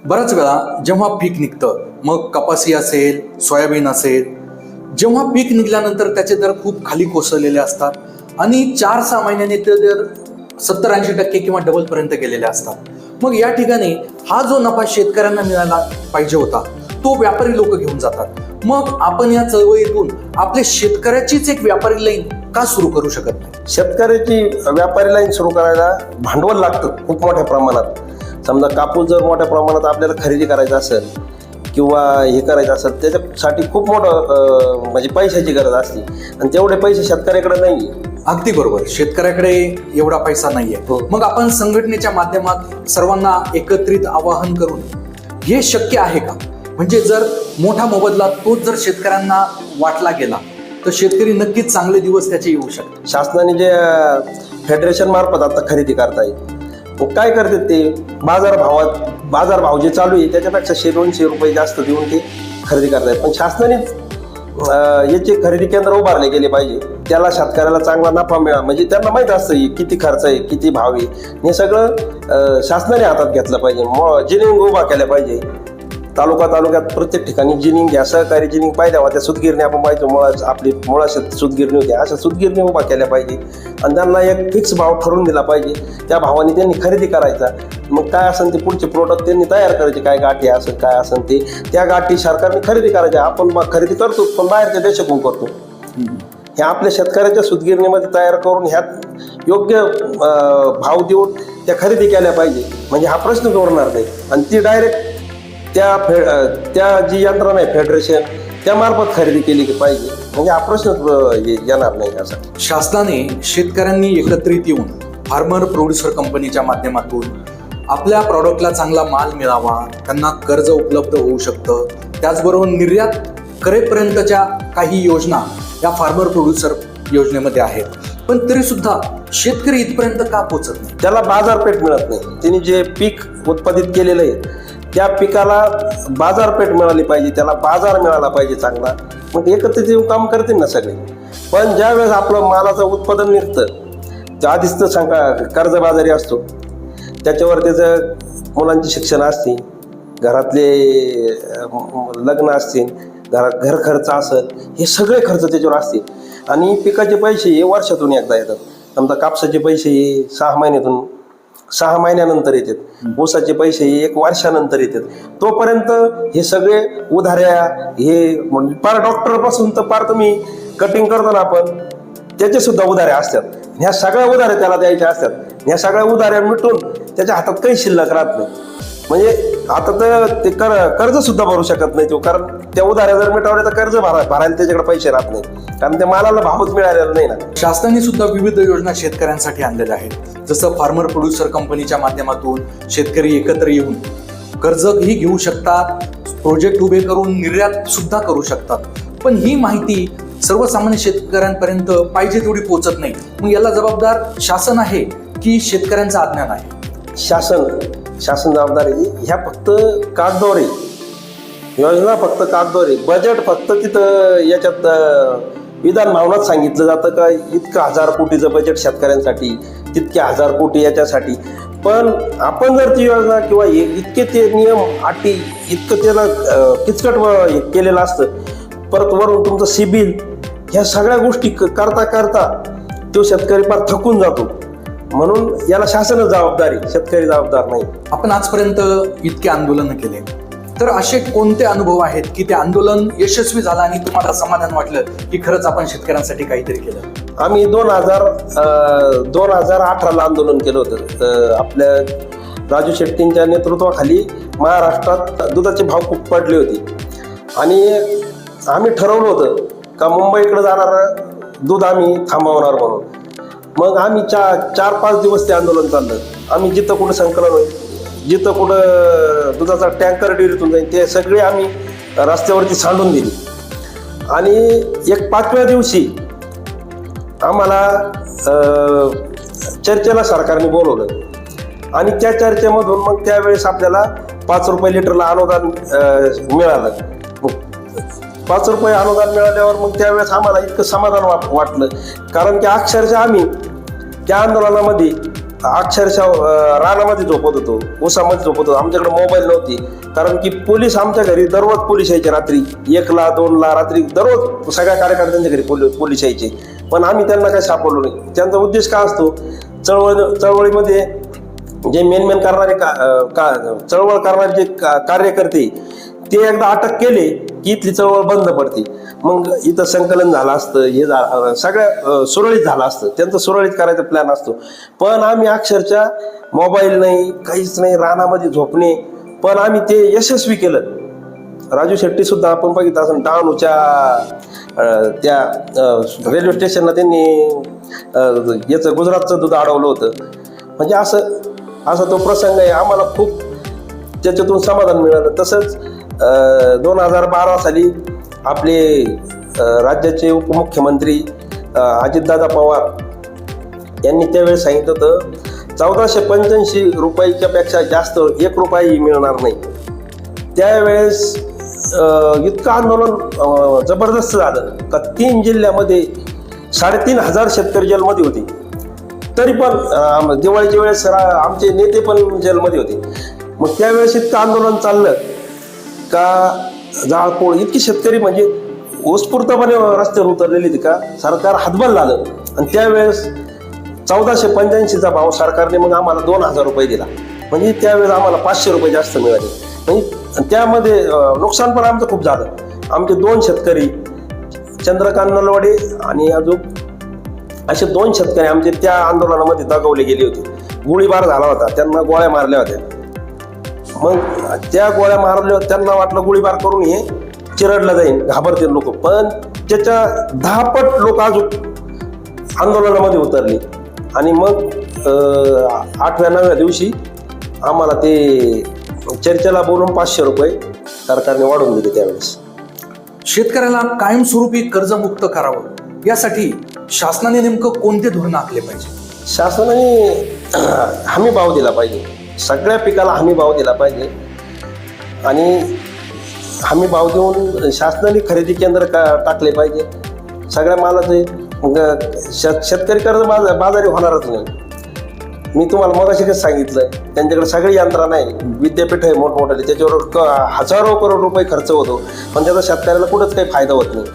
बऱ्याच वेळा जेव्हा पीक निघतं, मग कपासी असेल, सोयाबीन असेल, जेव्हा पीक निघाल्यानंतर त्याचे दर खूप खाली कोसळलेले असतात आणि 4-6 महिन्यांनी ते दर 70-80% किंवा डबल पर्यंत गेलेले असतात. मग या ठिकाणी हा जो नफा शेतकऱ्यांना मिळाला पाहिजे होता तो व्यापारी लोक घेऊन जातात. मग आपण या चळवळीतून आपल्या शेतकऱ्याचीच एक व्यापारी लाईन का सुरू करू शकत नाही? शेतकऱ्याची व्यापारी लाईन सुरू करायला भांडवल लागतं खूप मोठ्या प्रमाणात. समजा कापूस जर मोठ्या प्रमाणात आपल्याला खरेदी करायचा असेल किंवा हे करायचं असेल त्याच्यासाठी खूप मोठं म्हणजे पैशाची गरज असते आणि तेवढे पैसे शेतकऱ्याकडे नाही. अगदी बरोबर, शेतकऱ्याकडे एवढा पैसा नाहीये. मग आपण संघटनेच्या माध्यमात सर्वांना एकत्रित आवाहन करून हे शक्य आहे का? म्हणजे जर मोठा मोबदला तोच जर शेतकऱ्यांना वाटला गेला तर शेतकरी नक्कीच चांगले दिवस त्याचे येऊ शकतात. शासनाने जे फेडरेशन मार्फत आता खरेदी करताय मग काय करतात ते बाजारभाव जे चालू आहे त्याच्यापेक्षा 100-200 रुपये जास्त देऊन ते खरेदी करतायत. पण शासनाने याचे खरेदी केंद्र उभारले गेले पाहिजे. त्याला शेतकऱ्याला चांगला नफा मिळा म्हणजे त्यांना माहित असतं किती खर्च आहे किती भाव आहे हे सगळं शासनाने हातात घेतलं पाहिजे. जिनिंग उभा केल्या पाहिजे. तालुक्यात प्रत्येक ठिकाणी जिनिंग घ्या, सहकारी जिनिंग पाहिजे त्या सुतगिरणी आपण पाहिजे आपली मुळात सुतगिरणी होती अशा सुतगिरणी उभा केल्या पाहिजे आणि त्यांना एक फिक्स भाव ठरवून दिला पाहिजे. त्या भावाने त्यांनी खरेदी करायचा. मग काय असेल ते पुढचे प्रोडक्ट त्यांनी तयार करायचे, काय गाठी असेल काय असेल ते त्या गाठी सरकारने खरेदी करायच्या. आपण खरेदी करतो पण बाहेरच्या देशातून करतो. हे आपल्या शेतकऱ्याच्या सुतगिरणीमध्ये तयार करून ह्यात योग्य भाव देऊन त्या खरेदी केल्या पाहिजे म्हणजे हा प्रश्न उरणार नाही. आणि ती डायरेक्ट त्या जी यंत्रणा आहे फेडरेशन त्यामार्फत खरेदी केली पाहिजे म्हणजे हा प्रश्न येणार नाही. असा शासनाने शेतकऱ्यांनी एकत्रित येऊन फार्मर प्रोड्युसर कंपनीच्या माध्यमातून आपल्या प्रॉडक्टला चांगला माल मिळावा, त्यांना कर्ज उपलब्ध होऊ शकतं, त्याचबरोबर निर्यात करेपर्यंतच्या काही योजना या फार्मर प्रोड्युसर योजनेमध्ये आहेत. पण तरी सुद्धा शेतकरी इथपर्यंत का पोहोचत नाही? त्याला बाजारपेठ मिळत नाही. त्यांनी जे पीक उत्पादित केलेलं आहे त्या पिकाला बाजारपेठ मिळाली पाहिजे, त्याला बाजार मिळाला पाहिजे चांगला. मग एकत्रित येऊन काम करतील ना सगळे. पण ज्या वेळेस आपलं मालाचं उत्पादन निघतं आधीच तर कर्जबाजारी असतो, त्याच्यावर त्याचं मुलांची शिक्षण असते, घरातले लग्न असतील, घर खर्च असेल, हे सगळे खर्च त्याच्यावर असतील. आणि पिकाचे पैसे हे वर्षातून एकदा येतात. समजा कापसाचे पैसे हे 6 महिन्यानंतर येतात, ऊसाचे पैसे हे 1 वर्षानंतर येतात. तोपर्यंत हे सगळे उधाऱ्या हे पार डॉक्टरपासून तर पार तुम्ही कटिंग करतो ना आपण त्याचे सुद्धा उधाऱ्या असतात. ह्या सगळ्या उधाऱ्या त्याला द्यायच्या असतात. ह्या सगळ्या उधाऱ्या मिटून त्याच्या हातात काही शिल्लक राहत नाही. म्हणजे आता तर ते कर्ज सुद्धा भरू शकत नाही तो, कारण त्या उधाऱ्या जर मिटवल्या तर कर्ज भरायला त्याच्याकडे पैसे राहत नाही, कारण त्या मालाला भावच मिळालेला नाही ना. शासनाने सुद्धा विविध योजना शेतकऱ्यांसाठी आणलेल्या आहेत. जसं फार्मर प्रोड्युसर कंपनीच्या माध्यमातून शेतकरी एकत्र येऊन कर्जही घेऊ शकतात, प्रोजेक्ट उभे करून निर्यात सुद्धा करू शकतात. पण ही माहिती सर्वसामान्य शेतकऱ्यांपर्यंत पाहिजे तेवढी पोहोचत नाही. मग याला जबाबदार शासन आहे की शेतकऱ्यांचं अज्ञान आहे? शासन जबाबदार आहे. ह्या फक्त कागदावर आहे, योजना फक्त कागदावर आहे. बजेट फक्त तिथं याच्यात विधान भवनात सांगितलं जातं का इतकं 1000 कोटीचं बजेट शेतकऱ्यांसाठी, तितके 1000 कोटी याच्यासाठी. पण आपण जर ती योजना किंवा इतके ते नियम अटी इतकं त्याला किचकट केलेलं असतं, परत वरून तुमचं सिबिल ह्या सगळ्या गोष्टी करता तो शेतकरी फार थकून जातो. म्हणून याला शासनच जबाबदारी, शेतकरी जबाबदार नाही. आपण आजपर्यंत इतके आंदोलन केले, तर असे कोणते अनुभव आहेत की ते आंदोलन यशस्वी झालं आणि तुम्हाला समाधान वाटलं की खरंच आपण शेतकऱ्यांसाठी काहीतरी केलं? आम्ही 2018ला आंदोलन केलं होतं. आपल्या राजू शेट्टींच्या नेतृत्वाखाली महाराष्ट्रात दुधाचे भाव खूप पडले होते आणि आम्ही ठरवलं होतं का मुंबईकडे जाणारं दूध आम्ही थांबवणार म्हणून. मग आम्ही 4-5 दिवस ते आंदोलन चाललं. आम्ही जिथं कुठं संकलन होईल, जिथं कुठं दुधाचा टँकर डेअरीतून जाईल ते सगळे आम्ही रस्त्यावरती सांडून दिली. आणि 5व्या दिवशी आम्हाला चर्चेला सरकारने बोलवलं आणि त्या चर्चेमधून मग त्यावेळेस आपल्याला 5 रुपये लिटरला अनुदान मिळालं. 5 रुपये अनुदान मिळाल्यावर मग त्यावेळेस आम्हाला इतकं समाधान वाटलं, कारण की अक्षरशः आम्ही त्या आंदोलनामध्ये अक्षरशः रानामध्ये झोपत होतो, ऊसामध्ये झोपत होतो. आमच्याकडे मोबाईल नव्हती, कारण की पोलीस आमच्या घरी दररोज पोलीस यायचे. रात्री 1ला 2ला रात्री दररोज सगळ्या कार्यकर्त्यांच्या घरी पोलीस यायचे. पण आम्ही त्यांना काही सापडलो नाही. त्यांचा उद्देश काय असतो, चळवळीमध्ये जे मेन करणारे चळवळ करणारे जे कार्यकर्ते ते एकदा अटक केले की इथली चळवळ बंद पडते. मग इथं संकलन झालं असतं, हे सगळ्या सुरळीत झालं असतं. त्यांचं सुरळीत करायचा प्लॅन असतो. पण आम्ही अक्षरशः मोबाईल नाही, काहीच नाही, रानामध्ये झोपणे, पण आम्ही ते यशस्वी केलं. राजू शेट्टी सुद्धा आपण बघितलं असं डहाणूच्या त्या रेल्वे स्टेशनला त्यांनी याचं गुजरातचं दूध अडवलं होतं. म्हणजे असा तो प्रसंग आहे. आम्हाला खूप त्याच्यातून समाधान मिळालं. तसंच 2012 साली आपले राज्याचे उपमुख्यमंत्री अजितदादा पवार यांनी त्यावेळेस सांगितलं होतं 1485 रुपयाच्या पेक्षा जास्त 1 रुपयाही मिळणार नाही. त्यावेळेस इतकं आंदोलन जबरदस्त झालं का 3 जिल्ह्यामध्ये 3500 शेतकरी जेलमध्ये होते. तरी पण दिवाळीच्या वेळेस आमचे नेते पण जेलमध्ये होते. मग त्यावेळेस इतकं आंदोलन चाललं का जाळपोळ, इतकी शेतकरी म्हणजे उत्स्फूर्तपणे रस्त्यावर उतरलेली होती का सरकार हातबल झालं. आणि त्यावेळेस 1485चा भाव सरकारने मग आम्हाला 2000 रुपये दिला. म्हणजे त्यावेळेस आम्हाला 500 रुपये जास्त मिळाले. म्हणजे त्यामध्ये नुकसान पण आमचं खूप झालं. आमचे 2 शेतकरी चंद्रकांत नलवडे आणि अजून असे 2 शेतकरी आमचे त्या आंदोलनामध्ये दगावले गेले होते. गोळीबार झाला होता, त्यांना गोळ्या मारल्या होत्या. मग त्या गोळ्या मारल्या, त्यांना वाटलं गोळीबार करून हे चिरडलं जाईल, घाबरतील लोक. पण त्याच्या 10 पट लोक अजून आंदोलनामध्ये उतरले. आणि मग 8व्या-9व्या दिवशी आम्हाला ते चर्चेला बोलून 500 रुपये सरकारने वाढवून दिले. त्यावेळेस शेतकऱ्याला कायमस्वरूपी कर्जमुक्त करावं यासाठी शासनाने नेमकं कोणते धोरण आखले पाहिजे? शासनाने हमी भाव दिला पाहिजे. सगळ्या पिकाला हमी भाव दिला पाहिजे. आणि हमी भाव देऊन शासनाने खरेदी केंद्र टाकले पाहिजे सगळ्या मालाचे. शेतकरी कर्ज बाजारी होणारच नाही. मी तुम्हाला मगाशी सांगितलं, त्यांच्याकडे सगळी यंत्रणा आहे, विद्यापीठ आहे मोठमोठाले, त्याच्यावर हजारो करोड रुपये खर्च होतो, पण त्याचा शेतकऱ्याला कुठंच काही फायदा होत नाही.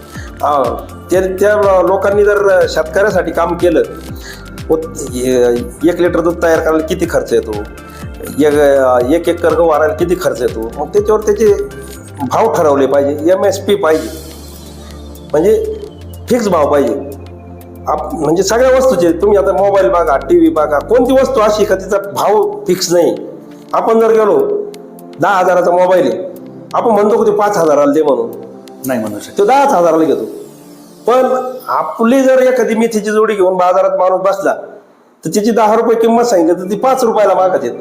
त्या लोकांनी जर शेतकऱ्यासाठी काम केलं, 1 लिटर दूध तयार करायला किती खर्च येतो, 1 एकर गहू वाढायला किती खर्च येतो, मग त्याच्यावर त्याचे भाव ठरवले पाहिजे. MSP पाहिजे, म्हणजे फिक्स भाव पाहिजे. म्हणजे सगळ्या वस्तूचे, तुम्ही आता मोबाईल बघा, TV बघा, कोणती वस्तू अशी का तिचा भाव फिक्स नाही. आपण जर गेलो 10,000चा मोबाईल आहे, आपण म्हणतो की ते 5,000ला दे म्हणून, नाही म्हणू शकत. तो 10,000ला घेतो. पण आपली जर एखादी मेथीची जोडी घेऊन बाजारात माणूस बसला तर तिची 10 रुपये किंमत सांगितली तर ती 5 रुपयाला मागत येत.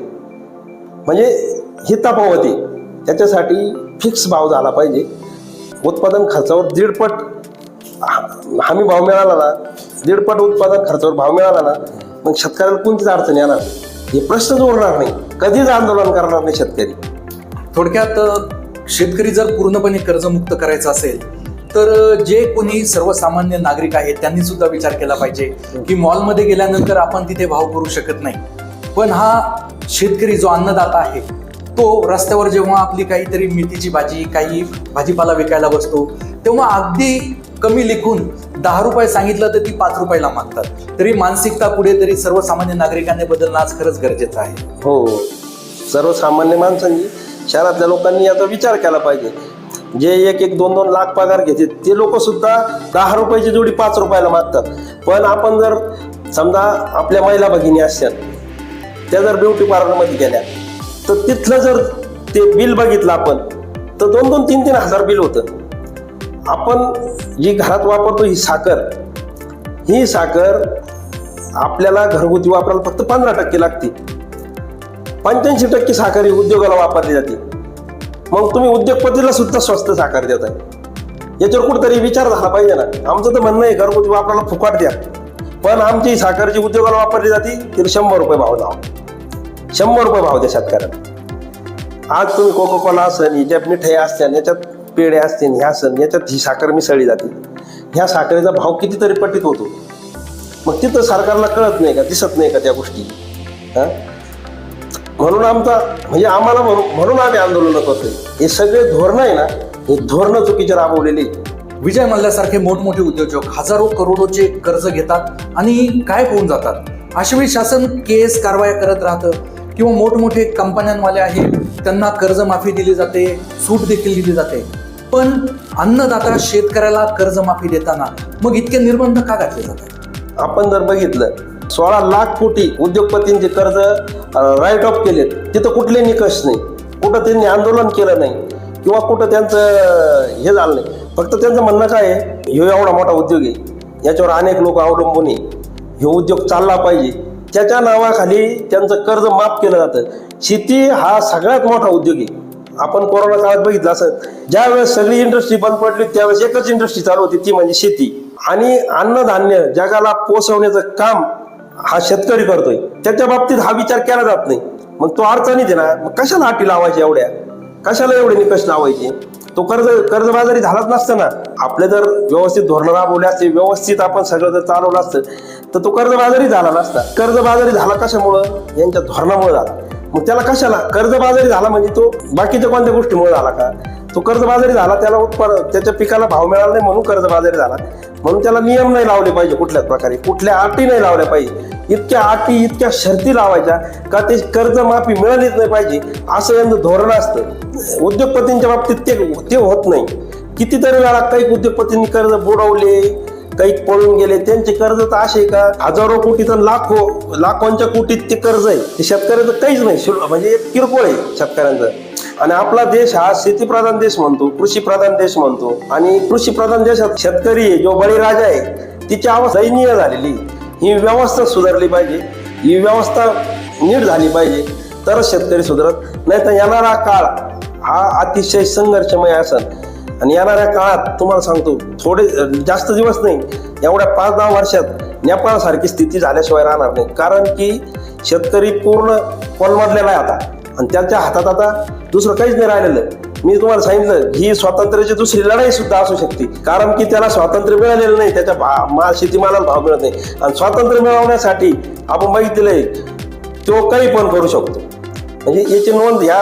म्हणजे ही तफावत आहे. त्याच्यासाठी फिक्स भाव झाला पाहिजे. उत्पादन खर्चावर 1.5 पट हमी भाव मिळाला ना, 1.5 पट उत्पादन खर्चावर भाव मिळाला ना, मग शेतकऱ्याला कोणतीच अडचण येणार नाही. हे प्रश्नच उरणार नाही, कधीच आंदोलन करणार नाही शेतकरी. थोडक्यात शेतकरी जर पूर्णपणे कर्जमुक्त करायचा असेल तर जे कोणी सर्वसामान्य नागरिक आहेत त्यांनी सुद्धा विचार केला पाहिजे की मॉलमध्ये गेल्यानंतर आपण तिथे भाव करू शकत नाही. पण हा शेतकरी जो अन्नदाता आहे तो रस्त्यावर जेव्हा आपली काहीतरी मेथीची भाजी, काही भाजीपाला विकायला बसतो तेव्हा अगदी कमी लिखून 10 रुपये सांगितलं तर ती 5 रुपयाला मागतात. तरी मानसिकता कुठेतरी सर्वसामान्य नागरिकांनी बदलणं आज खरंच गरजेचं आहे. हो, सर्वसामान्य माणसांनी, शहरातल्या लोकांनी याचा विचार केला पाहिजे. जे 1-1, 2-2 लाख पगार घेतात ते लोक सुद्धा 10 रुपयाची जोडी 5 रुपयाला मागतात. पण आपण जर समजा आपल्या महिला भगिनी असतात, त्या जर ब्युटी पार्लरमध्ये गेल्या तर तिथलं जर ते बिल बघितलं आपण तर 2-2, 3-3 हजार बिल होतं. आपण जी घरात वापरतो ही साखर आपल्याला घरगुती वापरायला फक्त 15% लागते. 85% साखर ही उद्योगाला वापरली जाते. मग तुम्ही उद्योगपतीला सुद्धा स्वस्त साखर देताय. याच्यावर कुठेतरी विचार झाला पाहिजे ना. आमचं तर म्हणणं आहे घरगुती वापरायला फुकट द्या, पण आमची साखर जी उद्योगाला वापरली जाते तिला 100 रुपये भाव द्या. 100 रुपये भाव द्या शेतकऱ्याला. आज तुम्ही कोकोकोला असेल, याच्यात मिठाई असतील, याच्यात पेढे असतील, ह्या असेल, याच्यात ही साखर मिसळली जाते. ह्या साखरेचा भाव कितीतरी पटीत होतो. मग तिथं सरकारला कळत नाही का, दिसत नाही का त्या गोष्टी? हा? म्हणून आमचा म्हणजे आम्हाला म्हणून आम्ही आंदोलन करतोय. हे सगळे धोरणं आहे ना, हे धोरणं चुकीचे राबवलेली. विजय मल्ल्यासारखे मोठमोठे उद्योजक हजारो करोडोचे कर्ज घेतात आणि गायब होऊन जातात. अशा वेळी शासन केस कारवाया करत राहतं किंवा मोठमोठे कंपन्यांवाले आहेत त्यांना कर्जमाफी दिली जाते, सूट देखील दिली जाते. पण अन्नदाता शेतकऱ्याला कर्जमाफी देताना मग इतके निर्बंध का घातले जातात? आपण जर बघितलं 16 लाख कोटी उद्योगपतींचे कर्ज राईट ऑफ केलेत. तिथं कुठले निकष नाही, कुठं त्यांनी आंदोलन केलं नाही किंवा कुठं त्यांचं हे झालं नाही. फक्त त्यांचं म्हणणं काय आहे, ह्यो एवढा मोठा उद्योग आहे, याच्यावर अनेक लोक अवलंबून आहे, ह्यो उद्योग चालला पाहिजे, त्याच्या नावाखाली त्यांचं कर्ज माफ केलं जातं. शेती हा सगळ्यात मोठा उद्योग आहे. आपण कोरोना काळात बघितलं असं, ज्या वेळेस सगळी इंडस्ट्री बंद पडली त्यावेळेस एकच इंडस्ट्री चालू होती, ती म्हणजे शेती. आणि अन्नधान्य जगाला पोचवण्याचं काम हा शेतकरी करतोय. त्याच्या बाबतीत हा विचार केला जात नाही. मग तो अडचणीत आहे ना, मग कशाला अटी लावायची एवढ्या, कशाला एवढे निकष लावायचे? तो कर्जबाजारी झालाच नसतं ना. आपले जर व्यवस्थित धोरण राबवले असते, व्यवस्थित आपण सगळं जर चालवलं असतं तर तो कर्जबाजारी झाला नसता. कर्जबाजारी झाला कशामुळं? यांच्या धोरणामुळे झाला. मग त्याला कशाला कर्जबाजारी झाला? म्हणजे तो बाकीच्या कोणत्या गोष्टीमुळे झाला का? तो कर्जबाजारी झाला, त्याला त्याच्या पिकाला भाव मिळाला नाही म्हणून कर्जबाजारी झाला. म्हणून त्याला नियम नाही लावले पाहिजे, कुठल्याच प्रकारे कुठल्या अटी नाही लावल्या पाहिजे. इतक्या अटी, इतक्या शर्ती लावायच्या का ते कर्जमाफी मिळालीच नाही पाहिजे असं यांचं धोरण असतं. उद्योगपतींच्या बाबतीत ते होत नाही. कितीतरी वेळा काही उद्योगपतींनी कर्ज बुडवले, काही पळून गेले. त्यांचे कर्ज तर असे का हजारो कोटी तर लाखोंच्या कोटीत ते कर्ज आहे. ते शेतकऱ्याचं काहीच नाही, म्हणजे एक किरकोळ आहे शेतकऱ्यांचं. आणि आपला देश हा शेतीप्रधान देश म्हणतो, कृषी प्रधान देश म्हणतो. आणि कृषी प्रधान देशात शेतकरी जो बळीराजा आहे तिची अवस्था दयनीय झालेली. ही व्यवस्था सुधारली पाहिजे, ही व्यवस्था नीट झाली पाहिजे, तरच शेतकरी सुधारत. नाही तर येणारा काळ हा अतिशय संघर्षमय असेल. आणि येणाऱ्या काळात तुम्हाला सांगतो, थोडे जास्त दिवस नाही, एवढ्या 5-10 वर्षात नेपाळ सारखी स्थिती झाल्याशिवाय राहणार नाही. कारण की शेतकरी पूर्ण कोलमडलेला आहे आता, आणि त्याच्या हातात आता दुसरं काहीच नाही राहिलेलं. मी तुम्हाला सांगितलं, ही स्वातंत्र्याची दुसरी लढाई सुद्धा असू शकते. कारण की त्याला स्वातंत्र्य मिळालेलं नाही, त्याच्या शेतीमालाला भाव मिळत नाही. आणि स्वातंत्र्य मिळवण्यासाठी आपण बघितलंय तो काही पण करू शकतो. म्हणजे याची नोंद ह्या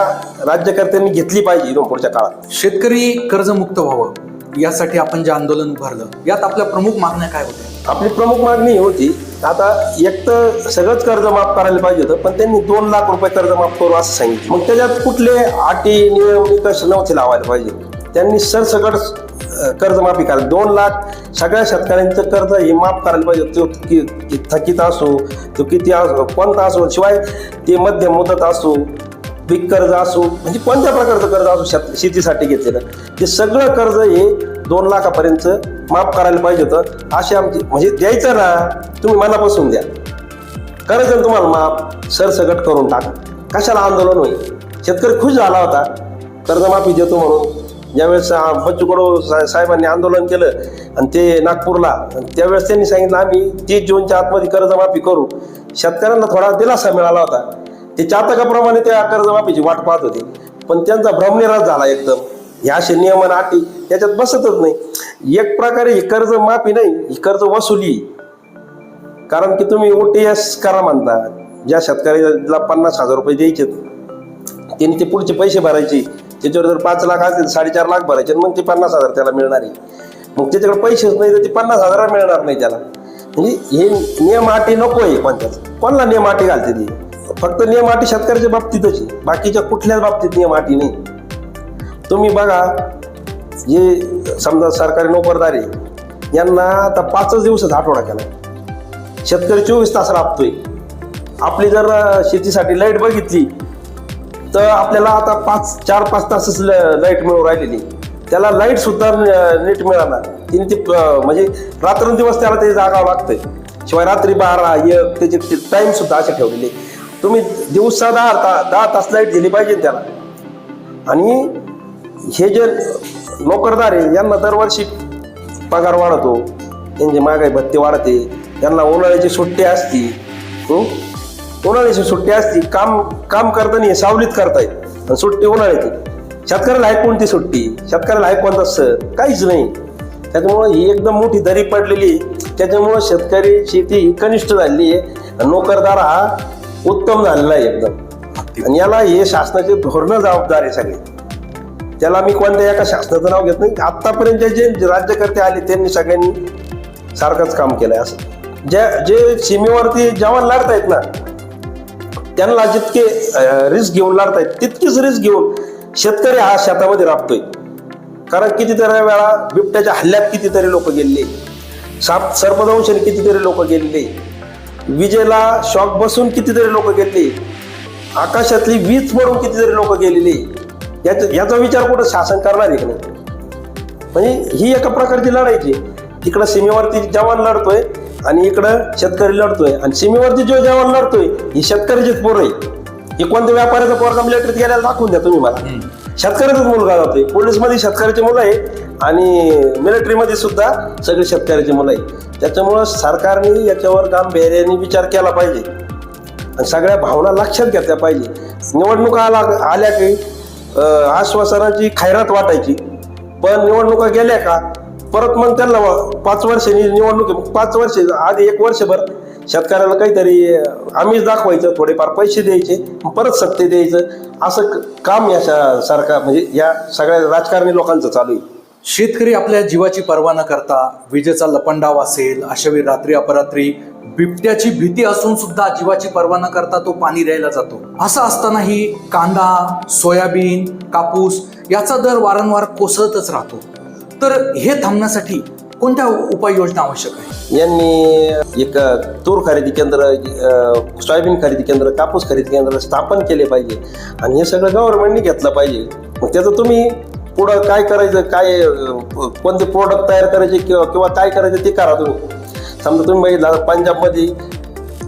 राज्यकर्त्यांनी घेतली पाहिजे इथून पुढच्या काळात. शेतकरी कर्जमुक्त व्हावं यासाठी आपण जे आंदोलन उभारलं, यात आपल्या प्रमुख मागण्या काय होत्या? आपली प्रमुख मागणी होती, आता एक तर सगळंच कर्ज माफ करायला पाहिजे होतं, पण त्यांनी 2 लाख रुपये कर्ज माफ करू असं सांगितलं. मग त्याच्यात कुठले अटी नियम निकष नव्हते लावायला पाहिजे. त्यांनी सरसकट कर्जमाफी करायला 2 लाख सगळ्या शेतकऱ्यांचं कर्ज हे माफ करायला पाहिजे. तो थकीत असो, तो किती असो, कोणता असो, शिवाय ते मध्यम मुदत असो, पीक कर्ज असो, म्हणजे कोणत्या प्रकारचं कर्ज असो शेतीसाठी घेतलेलं, ते सगळं कर्ज हे 2 लाखापर्यंत माफ करायला पाहिजे होतं. असे आमचे म्हणजे द्यायचं ना, तुम्ही मनापासून द्या, करायचं तुम्हाला माफ, सरसकट करून टाका. कशाला आंदोलन होईल? शेतकरी खुश झाला होता कर्जमाफी देतो म्हणून. ज्यावेळेस बच्चू कडू साहेबांनी आंदोलन केलं आणि ते नागपूरला, त्यावेळेस त्यांनी सांगितलं आम्ही 30 जूनच्या आतमध्ये कर्जमाफी करू. शेतकऱ्यांना थोडा दिलासा मिळाला होता. ते चातकाप्रमाणे त्या कर्जमाफीची वाट पाहत होते, पण त्यांचा भ्रमनिरास झाला एकदम. ह्या असे नियमन अटी त्याच्यात बसतच नाही. एक प्रकारे ही कर्ज माफी नाही, ही कर्ज वसुली. कारण की तुम्ही OTS करा म्हणता, ज्या शेतकऱ्याला 50,000 रुपये द्यायचे त्यांनी ते पुढचे पैसे भरायचे. त्याच्यावर जर 5 लाख असतील 4.5 लाख भरायचे, मग ते 50,000 त्याला मिळणार आहे. मग त्याच्याकडे पैसेच नाही तर ते 50,000 मिळणार नाही त्याला. म्हणजे हे नियम अटी नको आहे कोणत्याच. कोणाला नियम अटी घालते ती? फक्त नियम अटी शेतकऱ्याच्या बाबतीतच आहे, बाकीच्या कुठल्याच बाबतीत नियम अटी नाही. तुम्ही बघा, जे समजा सरकारी नोकरदार आहे यांना आता 5 दिवसाचा आठवडा केला. शेतकरी 24 तास राबतोय. आपली जर शेतीसाठी लाईट बघितली तर आपल्याला आता 4-5 तासच लाईट मिळून राहिलेली. त्याला लाईट सुद्धा नीट मिळाला. तिने ते म्हणजे रात्रंदिवस त्याला ते जागावं लागतंय. शिवाय रात्री 12-1 त्याचे टाइम सुद्धा असे ठेवलेले. तुम्ही दिवसा 10 तास लाईट दिली पाहिजे त्याला. आणि हे जे नोकरदार आहे यांना दरवर्षी पगार वाढतो, त्यांची महागाई भत्ते वाढते, त्यांना उन्हाळ्याची सुट्टी असती. उन्हाळ्याची सुट्टी असती, काम करताना सावलीत करतायत आणि सुट्टी उन्हाळ्याची. शेतकऱ्याला आहे कोणती सुट्टी? शेतकऱ्याला आहे कोणता सण? काहीच नाही. त्याच्यामुळे ही एकदम मोठी दरी पडलेली. त्याच्यामुळं शेतकरी शेती ही कनिष्ठ झालेली आहे. नोकरदार हा उत्तम झालेला आहे एकदम. अगदी. आणि याला हे शासनाचे धोरणं जबाबदार आहे सगळे. त्याला मी कोणत्या एका शासनाचं नाव घेत नाही. आतापर्यंत जे राज्यकर्ते आले त्यांनी सगळ्यांनी सारखंच काम केलंय. असं जे सीमेवरती जवान लढतायत ना, त्यांना जितके रिस्क घेऊन लढतायत तितकीच रिस्क घेऊन शेतकरी हा शेतामध्ये राबतोय. कारण कितीतरी वेळा बिबट्याच्या हल्ल्यात कितीतरी लोक गेलेले, सर्पदंशाने कितीतरी लोक गेलेले, विजेला शॉक बसून कितीतरी लोक गेलेले, आकाशातली वीज पडून कितीतरी लोक गेलेले. याचा विचार कुठं शासन करणार आहे की नाही? म्हणजे ही एका प्रकारची लढायची. तिकडं सीमेवरती जवान लढतोय आणि इकडं शेतकरी लढतोय. आणि सीमेवरती जो जवान लढतोय ही शेतकऱ्याचीच पोरं आहे. ही कोणत्या व्यापाऱ्याचा पोरगा मिलिटरीत गेल्याला दाखवून द्या तुम्ही मला. शेतकऱ्याचाच मुलगा जातोय. पोलीसमध्ये शेतकऱ्याची मुलं आहे आणि मिलिटरीमध्ये सुद्धा सगळे शेतकऱ्याची मुलं आहे. त्याच्यामुळं सरकारने याच्यावर गांभीर्याने विचार केला पाहिजे आणि सगळ्या भावना लक्षात घेतल्या पाहिजे. निवडणुका आल्या की आश्वासनाची खैरात वाटायची, पण निवडणुका गेल्या का परत मग त्यांना 5 वर्षांनी निवडणूक, 5 वर्ष आधी 1 वर्षभर शेतकऱ्याला काहीतरी आम्हीच दाखवायचं, थोडेफार पैसे द्यायचे, परत सत्ते द्यायचं. असं काम या सरकार म्हणजे या सगळ्या राजकारणी लोकांचं चालू आहे. शेतकरी आपल्या जीवाची पर्वा न करता विजेचा लपंडाव असेल, अशा वेळी रात्री अपरात्री बिबट्याची भीती असून सुद्धा जीवाची पर्वा न करता तो पाणी द्यायला जातो. असं असतानाही कांदा, सोयाबीन, कापूस याचा दर वारंवार कोसळतच राहतो. तर हे थांबण्यासाठी कोणत्या उपाययोजना आवश्यक आहे? यांनी एक तूर खरेदी केंद्र, सोयाबीन खरेदी केंद्र, कापूस खरेदी केंद्र स्थापन केले पाहिजे आणि हे सगळं गव्हर्नमेंटने घेतलं पाहिजे. मग त्याचं तुम्ही पुढं काय करायचं, काय कोणते प्रोडक्ट तयार करायचे किंवा काय करायचं ते करा तुम्ही. समजा तुम्ही बघितलं पंजाबमध्ये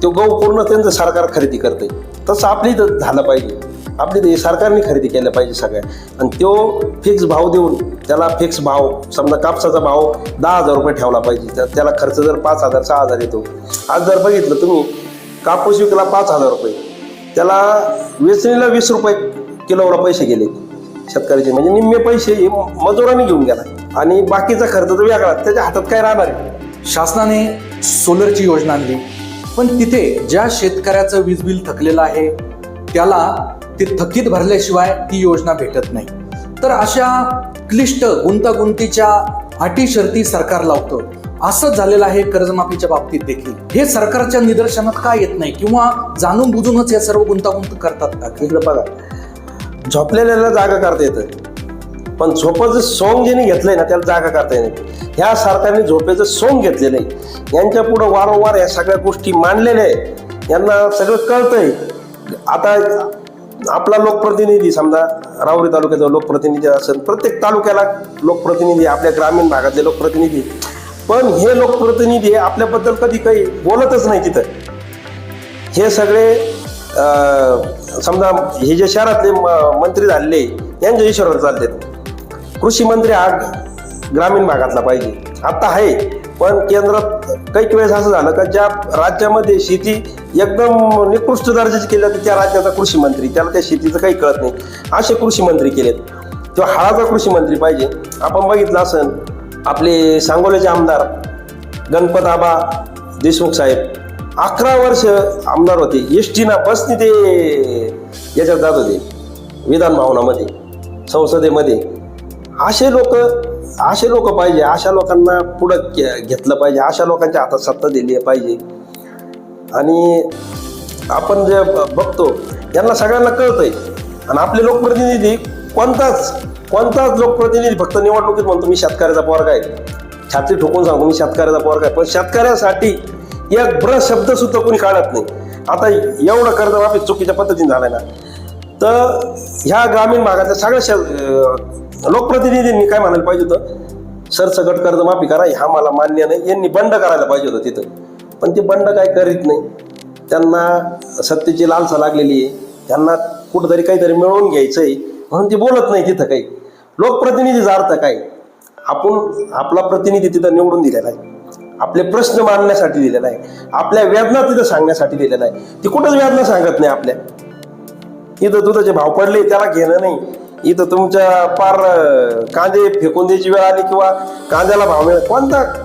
तो गहू पूर्ण त्यांचं सरकार खरेदी करते, तसं आपली इथं झालं पाहिजे. आपली इथं सरकारने खरेदी केल्या पाहिजे सगळ्या. आणि तो फिक्स भाव देऊन त्याला फिक्स भाव, समजा कापसाचा भाव 10,000 रुपये ठेवला पाहिजे. त्याला खर्च जर 5,000 6,000 येतो. आज जर बघितलं तुम्ही कापूस विकला 5,000 रुपये, त्याला वेचणीला 20 रुपये किलोला पैसे गेले शेतकऱ्याचे. म्हणजे निम्मे पैसे मजुरांनी घेऊन गेला आणि बाकीचा खर्च तर वेगळा. त्याच्या हातात काय राहणार आहे? शासनाने सोलरची योजना आणली, पण तिथे ज्या शेतकऱ्याचं वीज बिल थकलेलं आहे त्याला ते थकीत भरल्याशिवाय ती योजना भेटत नाही. तर अशा क्लिष्ट गुंतागुंतीच्या अटी शर्ती सरकार लावतं. असंच झालेलं आहे कर्जमाफीच्या बाबतीत देखील. हे सरकारच्या निदर्शनात का येत नाही किंवा जाणून बुजूनच या सर्व गुंतागुंत करतात का? इकडं बघा, झोपलेल्याला जागा करता येतं, पण झोपाचं सोंग ज्यांनी घेतलंय ना त्याला जागा करता येत नाही. ह्या सरकारने झोपेचं सोंग घेतलेलं आहे. यांच्या पुढं वारंवार या सगळ्या गोष्टी मांडलेल्या आहेत. यांना सगळं कळतंय. आता आपला लोकप्रतिनिधी, समजा राहुरी तालुक्याचा लोकप्रतिनिधी असेल, प्रत्येक तालुक्याला लोकप्रतिनिधी, आपल्या ग्रामीण भागातले लोकप्रतिनिधी, पण हे लोकप्रतिनिधी आपल्याबद्दल कधी काही बोलतच नाही तिथं. हे सगळे समजा हे जे शहरातले मंत्री झालेले यांच्या इशाऱ्यावर चालतात. कृषी मंत्री हा ग्रामीण भागातला पाहिजे, आता आहे, पण केंद्रात काही वेळेस असं झालं का ज्या राज्यामध्ये शेती एकदम निकृष्ट दर्जाची केली जाते त्या राज्याचा कृषी मंत्री, त्याला त्या शेतीचं काही कळत नाही, असे कृषी मंत्री केलेत. तेव्हा हळाचा कृषी मंत्री पाहिजे. आपण बघितलं असेल आपले सांगोल्याचे आमदार गणपत आबा देशमुख साहेब 11 वर्ष आमदार होते. एसटीना बसनी ते याच्यात जात होते विधान भवनामध्ये, संसदेमध्ये. असे लोक पाहिजे. अशा लोकांना पुढं घेतलं पाहिजे. अशा लोकांच्या हातात सत्ता दिली पाहिजे. आणि आपण जे बघतो यांना सगळ्यांना कळतंय. आणि आपले लोकप्रतिनिधी कोणताच लोकप्रतिनिधी फक्त निवडणुकीत म्हणतो मी शेतकऱ्याचा पोरगा आहे, छाती ठोकून सांगतो मी शेतकऱ्याचा पोरगा आहे, पण शेतकऱ्यासाठी एक ब्र शब्द सुद्धा कोणी काढत नाही. आता एवढं कर्जमाफी चुकीच्या पद्धतीने झालाय ना, तर ह्या ग्रामीण भागातल्या सगळ्या लोकप्रतिनिधींनी काय म्हणायला पाहिजे होतं, सरसकट कर्जमाफी करा, हा मला मान्य नाही. यांनी बंड करायला पाहिजे होतं तिथं, पण ते बंड काय करीत नाही. त्यांना सत्तेची लालसा लागलेली आहे. त्यांना कुठंतरी काहीतरी मिळवून घ्यायचंय म्हणून ते बोलत नाही तिथं काही. लोकप्रतिनिधीचा अर्थ काय? आपण आपला प्रतिनिधी तिथं निवडून दिलेला आहे, आपले प्रश्न मांडण्यासाठी दिलेला आहे, आपल्या वेदना तिथं सांगण्यासाठी दिलेला आहे. ती कुठंच वेदना सांगत नाही आपल्या. इथं दुधाचे भाव पडले त्याला घेणं नाही. इथं तुमच्या पार कांदे फेकून द्यायची वेळ आली किंवा कांद्याला भाव मिळेल,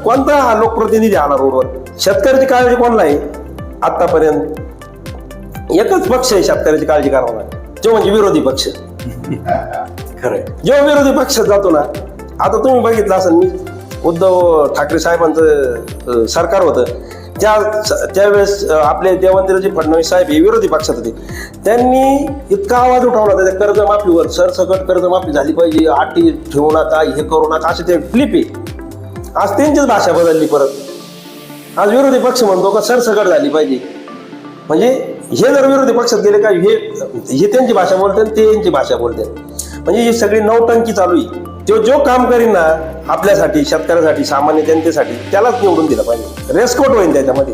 कोणता हा लोकप्रतिनिधी आला रोडवर? शेतकऱ्याची काळजी कोणाला आहे आतापर्यंत? एकच पक्ष आहे शेतकऱ्याची काळजी करणारा, तो म्हणजे विरोधी पक्ष. खरंय. जेव्हा विरोधी पक्षात जातो ना, आता तुम्ही बघितलं असेल, मी उद्धव ठाकरे साहेबांचं सरकार होतं त्यावेळेस आपले देवेंद्रजी फडणवीस साहेब हे विरोधी पक्षात होते. त्यांनी इतका आवाज उठवला त्याच्या कर्जमाफीवर, सरसकट कर्जमाफी झाली पाहिजे, अटी ठेवू नका, हे करू नका, असे ते फ्लिप आहे. आज त्यांचीच भाषा बदलली परत. आज विरोधी पक्ष म्हणतो का सरसकट झाली पाहिजे. म्हणजे हे जर विरोधी पक्षात गेले का हे त्यांची भाषा बोलते आणि ते यांची भाषा बोलते. म्हणजे ही सगळी नौटंकी चालू आहे. तो जो काम करीन ना आपल्यासाठी, शेतकऱ्यासाठी, सामान्य जनतेसाठी, त्यालाच निवडून दिलं पाहिजे. रेस्कोट होईल त्याच्यामध्ये.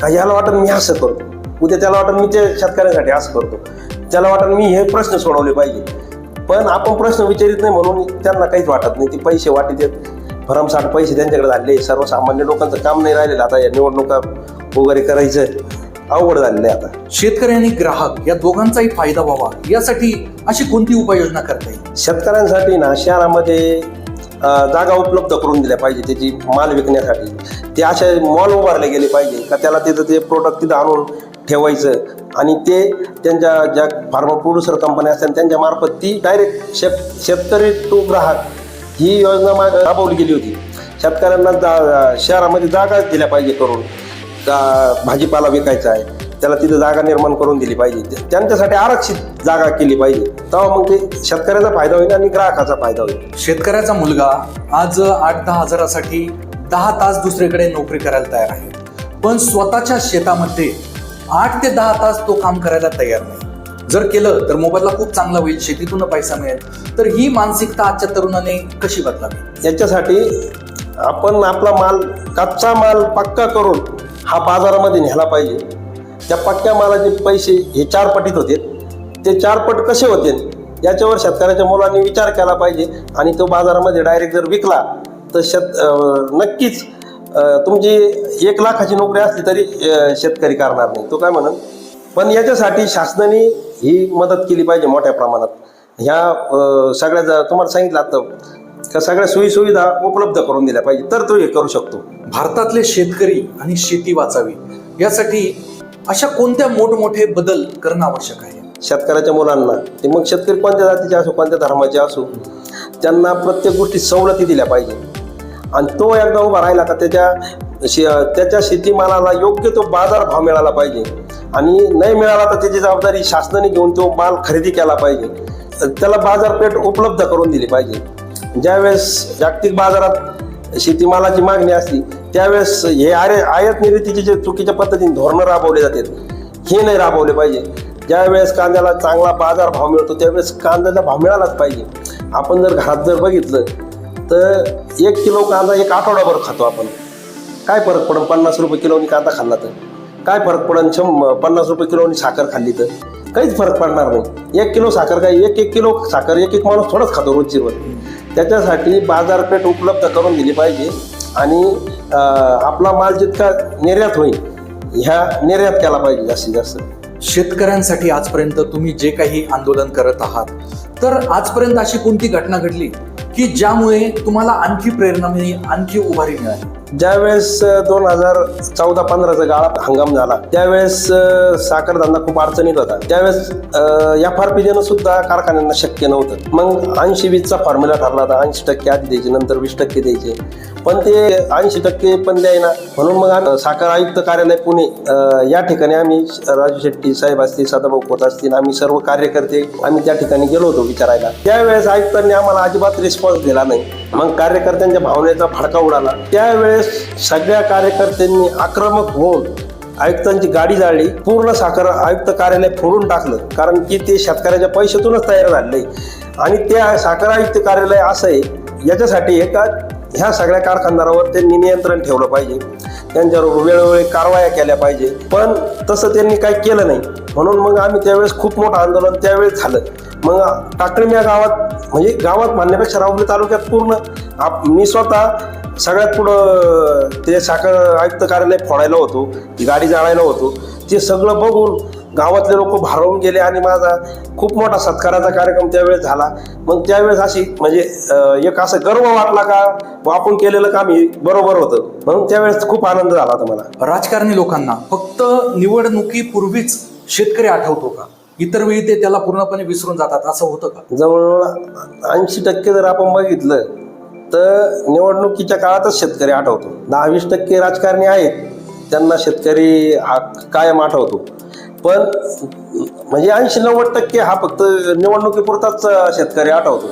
का याला वाटत मी असं करतो, उद्या त्याला वाटत मी त्या शेतकऱ्यासाठी असं करतो, त्याला वाटत मी हे प्रश्न सोडवले पाहिजे. पण आपण प्रश्न विचारित नाही म्हणून त्यांना काहीच वाटत नाही. ते पैसे वाटीत भरमसाठ पैसे त्यांच्याकडे झाले. सर्वसामान्य लोकांचं काम नाही राहिलेलं. आता या निवडणुका वगैरे करायचं अवघड झालेलं आहे. आता शेतकरी आणि ग्राहक या दोघांचाही फायदा व्हावा यासाठी अशी कोणती उपाययोजना करता येईल? शेतकऱ्यांसाठी ना शहरामध्ये जागा उपलब्ध करून दिल्या पाहिजे त्याची माल विकण्यासाठी. ते असे मॉल उभारले गेले पाहिजे का त्याला तिथं ते प्रोडक्ट तिथं आणून ठेवायचं आणि ते त्यांच्या ज्या फार्मर प्रोड्युसर कंपन्या असतात त्यांच्या मार्फत ती डायरेक्ट शेतकरी टू ग्राहक ही योजना राबवली गेली होती. शेतकऱ्यांना शहरामध्ये जागा दिल्या पाहिजे करून, का भाजीपाला विकायचा आहे त्याला तिथं जागा निर्माण करून दिली पाहिजे. त्यांच्यासाठी आरक्षित जागा केली पाहिजे. तेव्हा मग ते शेतकऱ्याचा फायदा होईल आणि ग्राहकाचा फायदा होईल. शेतकऱ्याचा मुलगा आज 8-10 हजारासाठी 10 तास दुसरीकडे नोकरी करायला तयार आहे, पण स्वतःच्या शेतामध्ये 8 ते 10 तास तो काम करायला तयार नाही. जर केलं तर मोबदला खूप चांगला होईल, शेतीतून पैसा मिळेल. तर ही मानसिकता आजच्या तरुणाने कशी बदलावी? याच्यासाठी आपण आपला माल, कच्चा माल पक्का करून हा बाजारामध्ये नेला पाहिजे. त्या पक्क्या मालाचे पैसे हे 4 पटीत होते. ते 4 पट कसे होते याच्यावर शेतकऱ्याच्या मुलांनी विचार केला पाहिजे. आणि तो बाजारामध्ये डायरेक्ट जर विकला तर नक्कीच तुमची 1 लाखाची नोकरी असली तरी शेतकरी करणार नाही, तो काय म्हणून. पण याच्यासाठी शासनाने ही मदत केली पाहिजे मोठ्या प्रमाणात. ह्या सगळ्या तुम्हाला सांगितलं आता का सगळ्या सोयीसुविधा उपलब्ध करून दिल्या पाहिजे, तर तो हे करू शकतो. भारतातले शेतकरी आणि शेती वाचावी यासाठी अशा कोणत्या मोठमोठे बदल करणं आवश्यक आहे? शेतकऱ्याच्या मुलांना, ते मग शेतकरी कोणत्या जातीचे असो, कोणत्या धर्माचे असो, त्यांना प्रत्येक गोष्टी सवलती दिल्या पाहिजे. आणि तो एकदा उभा राहिला का त्याच्या शेतीमालाला योग्य तो बाजारभाव मिळाला पाहिजे. आणि नाही मिळाला तर त्याची जबाबदारी शासनाने घेऊन तो माल खरेदी केला पाहिजे. त्याला बाजारपेठ उपलब्ध करून दिली पाहिजे. ज्यावेळेस जागतिक बाजारात शेतीमालाची मागणी असली त्यावेळेस हे आयात निर्यातीचे जे चुकीच्या पद्धतीने धोरणं राबवले जातात हे नाही राबवले पाहिजे. ज्यावेळेस कांद्याला चांगला बाजार भाव मिळतो त्यावेळेस कांद्याला भाव मिळालाच पाहिजे. आपण जर घरात जर बघितलं तर 1 किलो कांदा 1 आठवडाभर खातो आपण. काय फरक पडेल 50 रुपये किलोनी कांदा खाल्ला तर? काय फरक पडेल 50 रुपये किलोनी साखर खाल्ली तर? काहीच फरक पडणार नाही. 1 किलो साखर काय 1 किलो साखर एक माणूस थोडंच खातो रोजची रोज. त्याच्यासाठी बाजारपेठ उपलब्ध करून दिली पाहिजे. आणि आपला माल जितका निर्यात होईल ह्या निर्यात केला पाहिजे जास्तीत जास्त. शेतकऱ्यांसाठी आजपर्यंत तुम्ही जे काही आंदोलन करत आहात, तर आजपर्यंत अशी कोणती घटना घडली की ज्यामुळे तुम्हाला आणखी प्रेरणा मिळाली, आणखी उभारी मिळाली? ज्यावेळेस 2014-15चा गाळा हंगाम झाला त्यावेळेस साखर धंदा खूप अडचणीत होता. त्यावेळेस FRP देणं सुद्धा कारखान्यांना शक्य नव्हतं. मग 80-20चा फॉर्म्युला ठरला होता. 80% आधी द्यायचे, नंतर 20% द्यायचे. पण ते 80% पण द्यायना. म्हणून मग आम्ही साखर आयुक्त कार्यालय पुणे या ठिकाणी आम्ही राजू शेट्टी साहेब असतील, सदाभाऊ खोत असतील, आम्ही सर्व कार्यकर्ते आम्ही त्या ठिकाणी गेलो होतो विचारायला. त्यावेळेस आयुक्तांनी आम्हाला अजिबात रिस्पॉन्स दिला नाही. मग कार्यकर्त्यांच्या भावनेचा फडका उडाला. त्यावेळेस सगळ्या कार्यकर्त्यांनी आक्रमक होऊन आयुक्तांची गाडी जाळली. पूर्ण साखर आयुक्त कार्यालय फोडून टाकलं. कारण की ते शेतकऱ्याच्या पैशातूनच तयार झाले. आणि त्या साखर आयुक्त कार्यालय असं आहे याच्यासाठी ह्या सगळ्या कारखानदारावर त्यांनी नियंत्रण ठेवलं पाहिजे. त्यांच्यावर वेळोवेळी कारवाया केल्या पाहिजे. पण तसं त्यांनी काही केलं नाही. म्हणून मग आम्ही त्यावेळेस खूप मोठं आंदोलन त्यावेळेस झालं. मग टाकळी या गावात, म्हणजे गावात म्हणण्यापेक्षा राहुरी तालुक्यात पूर्ण मी स्वतः सगळ्यात पुढं ते साखर आयुक्त कार्यालय फोडायला होतो, ती गाडी जाळायला होतो. ते सगळं बघून गावातले लोक भारावून गेले आणि माझा खूप मोठा सत्काराचा कार्यक्रम त्यावेळेस झाला. मग त्यावेळेस अशी म्हणजे एक असं गर्व वाटला का आपण केलेलं काम हे बरोबर होतं. म्हणून त्यावेळेस खूप आनंद झाला होता मला. राजकारणी लोकांना फक्त निवडणुकीपूर्वीच शेतकरी आठवतो का? इतर वेळी ते त्याला पूर्णपणे विसरून जातात, असं होतं का? जवळजवळ 80% जर आपण बघितलं तर निवडणुकीच्या काळातच शेतकरी आठवतो. 10-20% राजकारणी आहेत त्यांना शेतकरी हा कायम आठवतो. पण म्हणजे 80-90% हा फक्त निवडणुकीपुरताच शेतकरी आठवतो.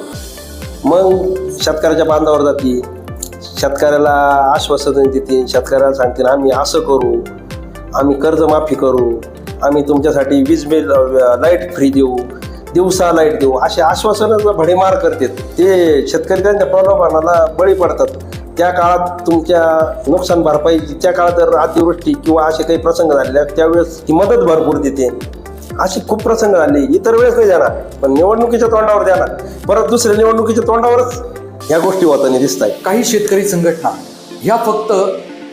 मग शेतकऱ्याच्या बांधावर जाते, शेतकऱ्याला आश्वासन देते, शेतकऱ्याला सांगते आम्ही असं करू, आम्ही कर्जमाफी करू, आम्ही तुमच्यासाठी वीज बिल लाईट फ्री देऊ, दिवसा लाईट देऊ, असे आश्वासनाचा भडीमार करतात. ते शेतकरी त्यांच्या प्रलोभनाला बळी पडतात. त्या काळात तुमच्या नुकसान भरपाई, त्या काळात जर अतिवृष्टी किंवा असे काही प्रसंग झालेले त्यावेळेस ही मदत भरपूर देते. असे खूप प्रसंग झाले, इतर वेळेस नाही देणार, पण निवडणुकीच्या तोंडावर देणार. परत दुसऱ्या निवडणुकीच्या तोंडावरच ह्या गोष्टी होताना दिसत आहेत. काही शेतकरी संघटना ह्या फक्त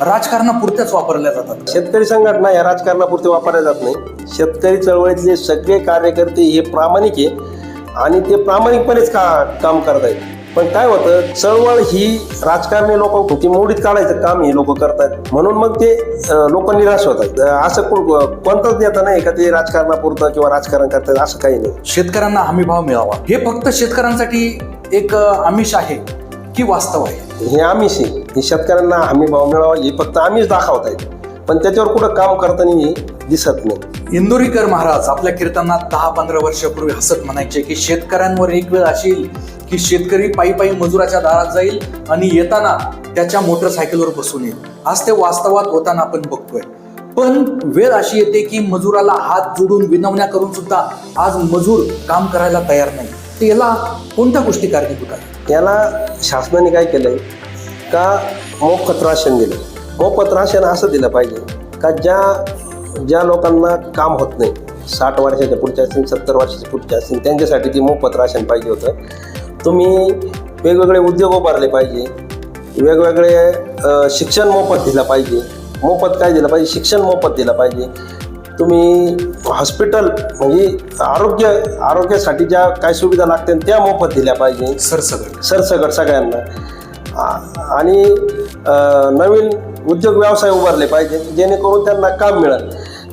राजकारणापुरत्याच वापरल्या जातात. शेतकरी संघटना या राजकारणापुरते वापरल्या जात नाही. शेतकरी चळवळीतले सगळे कार्यकर्ते हे प्रामाणिक आहे आणि ते प्रामाणिकपणेच काम करत आहेत. पण काय होतं, चळवळ ही राजकारणी लोक ती मोडीत काढायचं काम हे लोक करतात, म्हणून मग ते लोक निराश होतात. असं कोणताच नेता नाही का ते राजकारणापुरतं किंवा राजकारण करतात, असं काही नाही. शेतकऱ्यांना हमी भाव मिळावा हे फक्त शेतकऱ्यांसाठी एक आमिष आहे की वास्तव आहे? हे आमिष आहे. हे शेतकऱ्यांना हमी भाव मिळावा हे फक्त आमिष दाखवत आहेत, पण त्याच्यावर कुठं काम करताना हे दिसत नाही. इंदोरीकर महाराज आपल्या कीर्तनात 10-15 वर्षापूर्वी हसत म्हणायचे की शेतकऱ्यांवर एक वेळ अशी येईल की शेतकरी पायी पायी मजुराच्या दारात जाईल आणि येताना त्याच्या मोटरसायकलवर बसून येईल. आज ते वास्तवात होताना आपण बघतोय. पण वेळ अशी येते की मजुराला हात जोडून विनवण्या करून सुद्धा आज मजूर काम करायला तयार नाही. तर याला कोणत्या गोष्टी कारणीभूत आहेत? याला शासनाने काय केलंय का मोफत राशन दिलं. मोफत राशन असं दिलं पाहिजे का ज्या लोकांना काम होत नाही, 60 वर्षाच्या पुढच्या असतील, 70 वर्षाच्या पुढच्या असतील, त्यांच्यासाठी ती मोफत राशन पाहिजे होतं. तुम्ही वेगवेगळे उद्योग उभारले पाहिजे, वेगवेगळे शिक्षण मोफत दिलं पाहिजे. मोफत काय दिलं पाहिजे? शिक्षण मोफत दिलं पाहिजे. तुम्ही हॉस्पिटल म्हणजे आरोग्यासाठी ज्या काय सुविधा लागतील त्या मोफत दिल्या पाहिजे सरसकट सगळ्यांना. आणि नवीन उद्योग व्यवसाय उभारले पाहिजे जेणेकरून त्यांना काम मिळेल.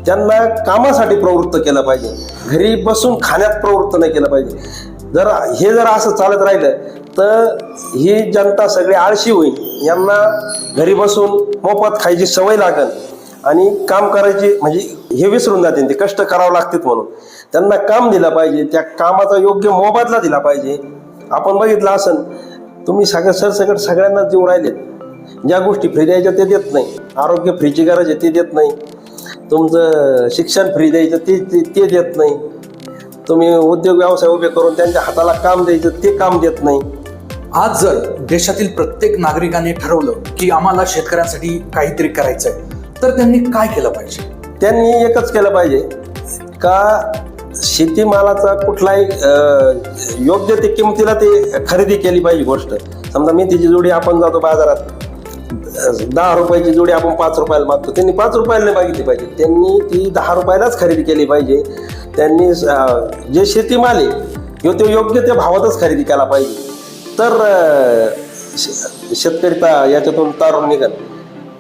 त्यांना कामासाठी प्रवृत्त केलं पाहिजे, घरी बसून खाण्यात प्रवृत्त नाही केलं पाहिजे. जर असं चालत राहिलं तर ही जनता सगळी आळशी होईल. यांना घरी बसून मोफत खायची सवय लागेल आणि काम करायची म्हणजे हे विसरून जातील, ते कष्ट करावं लागतात. म्हणून त्यांना काम दिलं पाहिजे, त्या कामाचा योग्य मोबदला दिला पाहिजे. आपण बघितलं असन, तुम्ही सरसकट सगळ्यांना देऊ राहिलेत. ज्या गोष्टी फ्री द्यायच्या ते देत नाही, आरोग्य फ्रीची गरज आहे ते देत नाही, तुमचं शिक्षण फ्री द्यायचं ते देत नाही, तुम्ही उद्योग व्यवसाय उभे करून त्यांच्या हाताला काम द्यायचं ते काम देत नाही. आज जर देशातील प्रत्येक नागरिकाने ठरवलं की आम्हाला शेतकऱ्यांसाठी काहीतरी करायचंय तर त्यांनी काय केलं पाहिजे? त्यांनी एकच केलं पाहिजे का शेतीमालाचा कुठलाही योग्य ते किमतीला ते खरेदी केली पाहिजे. गोष्ट समजा मेथीची जोडी आपण जातो बाजारात, 10 रुपयाची जोडी आपण 5 रुपयाला मागतो, त्यांनी 5 रुपयाला नाही मागितली पाहिजे, त्यांनी ती 10 रुपयालाच खरेदी केली पाहिजे. त्यांनी जे शेतीमाल आहे ते योग्य त्या भावातच खरेदी केला पाहिजे. तर शेतकरी याच्यातून तारून निघाल.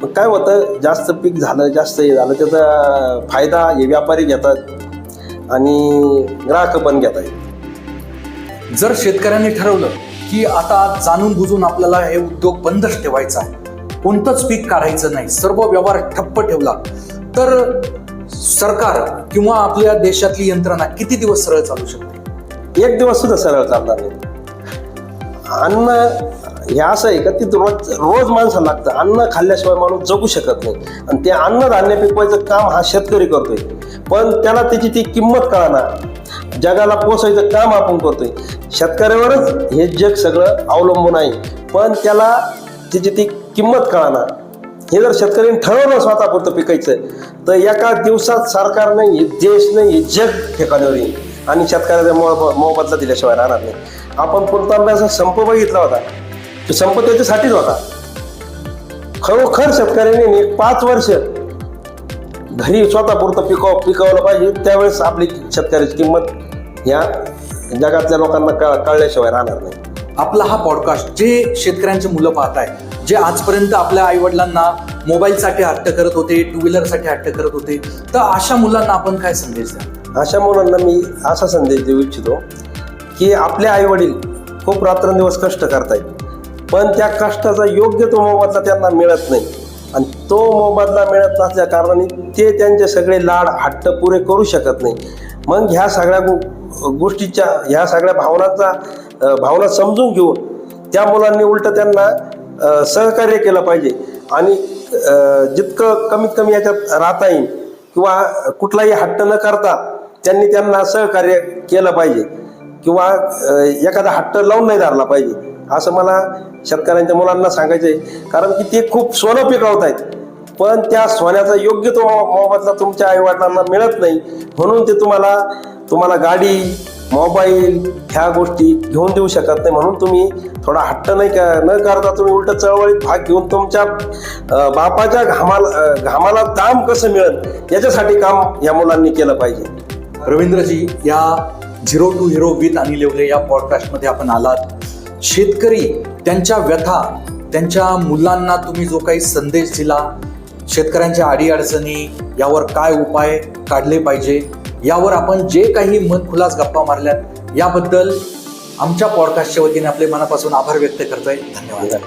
मग काय होतं, जास्त पीक झालं, जास्त हे झालं, त्याचा फायदा हे व्यापारी घेतात आणि ग्राहक पण घेतात. जर शेतकऱ्यांनी ठरवलं की आता जाणून बुजून आपल्याला हे उद्योग बंदच ठेवायचा आहे, कोणतंच पीक काढायचं नाही, सर्व व्यवहार ठप्प ठेवला, तर सरकार किंवा आपल्या देशातली यंत्रणा किती दिवस सरळ चालू शकते? 1 दिवस सुद्धा सरळ चालणार नाही. अन्न हे असं आहे का ती रोज माणसाला लागतं. अन्न खाल्ल्याशिवाय माणूस जगू शकत नाही आणि ते अन्नधान्य पिकवायचं काम हा शेतकरी करतोय, पण त्याला त्याची ती किंमत कळणार. जगाला पोसायचं काम आपण करतोय. शेतकऱ्यावरच हे जग सगळं अवलंबून आहे, पण त्याला त्याची ती किंमत कळणार. हे जर शेतकऱ्यांनी ठरवलं स्वतःपुरतं पिकायचं तर एका दिवसात सरकार नाही, देश नाही, जग ठिकाणावर येईल आणि शेतकऱ्याचा मोबदला दिल्याशिवाय राहणार नाही. आपण पुरतांब्याचा संप बघितला होता, तो संप त्याच्यासाठीच होता. खरोखर शेतकऱ्यांनी 5 वर्ष घरी स्वतःपुरतं पिकवलं पाहिजे, त्यावेळेस आपली शेतकऱ्याची किंमत या जगातल्या लोकांना कळल्याशिवाय राहणार नाही. आपला हा पॉडकास्ट जे शेतकऱ्यांची मुलं पाहत आहे, जे आजपर्यंत आपल्या आईवडिलांना मोबाईलसाठी हट्ट करत होते, टू व्हीलरसाठी हट्ट करत होते, तर अशा मुलांना आपण काय संदेश द्या? अशा मुलांना मी असा संदेश देऊ इच्छितो की आपले आई वडील खूप रात्रंदिवस कष्ट करतायत, पण त्या कष्टाचा योग्य तो मोबदला त्यांना मिळत नाही, आणि तो मोबदला मिळत नसल्या कारणाने ते त्यांचे सगळे लाड हट्ट पुरे करू शकत नाही. मग ह्या सगळ्या गोष्टीच्या ह्या सगळ्या भावना समजून घेऊन त्या मुलांनी उलट त्यांना सहकार्य केलं पाहिजे, आणि जितकं कमीत कमी याच्यात राहता येईल किंवा कुठलाही हट्ट न करता त्यांना सहकार्य केलं पाहिजे, किंवा एखादा हट्ट लावून नाही धरला पाहिजे, असं मला शेतकऱ्यांच्या मुलांना सांगायचं आहे. कारण की ते खूप सोनं पिकवत आहेत, पण त्या सोन्याचा योग्य तो मोबदला तुमच्या आईवडिलांना मिळत नाही, म्हणून ते तुम्हाला गाडी, मोबाईल ह्या गोष्टी घेऊन देऊ शकत नाही. म्हणून तुम्ही थोडा हट्ट न करता तुम्ही उलट चळवळीत भाग घेऊन तुमच्या बापाच्या घामाला दाम कसं मिळेल याच्यासाठी काम या मुलांनी केलं पाहिजे. रवींद्रजी, या zero to hero with Anil Yewale या पॉडकास्टमध्ये आपण आलात. शेतकरी, त्यांच्या व्यथा, त्यांच्या मुलांना तुम्ही जो काही संदेश दिला, शेतकऱ्यांच्या अडीअडचणी, यावर काय उपाय काढले पाहिजे, यावर आपण जे काही मनखुलास गप्पा मारल्यात, याबद्दल आमच्या पॉडकास्टच्या वतीने आपले मनापासून आभार व्यक्त करतोय. धन्यवाद.